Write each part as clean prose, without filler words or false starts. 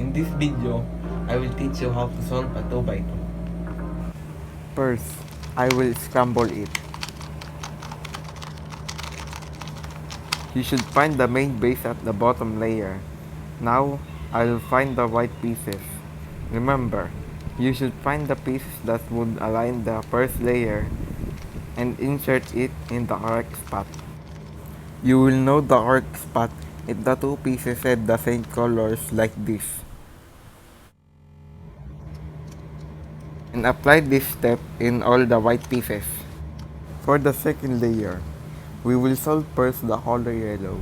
In this video, I will teach you how to solve a 2 by 2. First, I will scramble it. You should find the main base at the bottom layer. Now, I will find the white pieces. Remember, you should find the pieces that would align the first layer and insert it in the correct spot. You will know the correct spot if the two pieces had the same colors like this. And apply this step in all the white pieces. For the second layer, we will solve first the color yellow.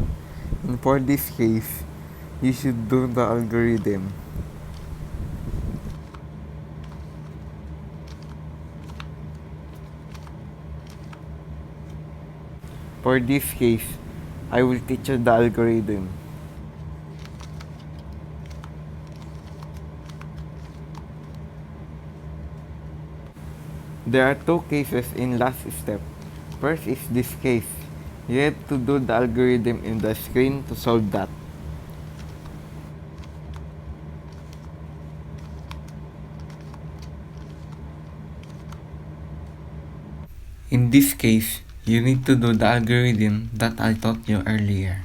And for this case, you should do the algorithm. For this case, I will teach you the algorithm. There are two cases in last step. First is this case. You have to do the algorithm in the screen to solve that. In this case, you need to do the algorithm that I taught you earlier.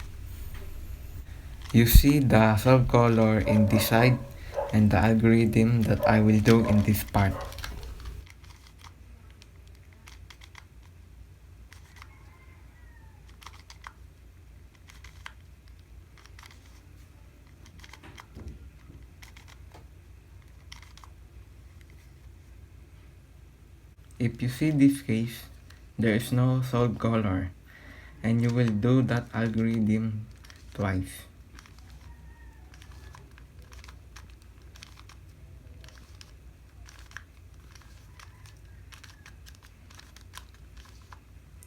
You see the solve color in this side and the algorithm that I will do in this part. If you see this case, there is no solve color and you will do that algorithm twice.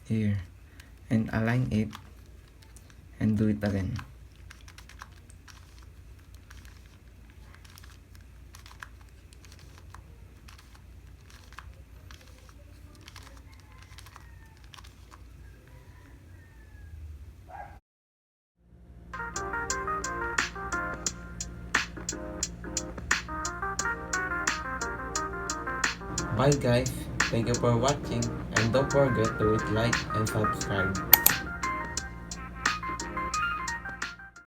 Here, and align it and do it again. Bye guys, thank you for watching and don't forget to hit like and subscribe.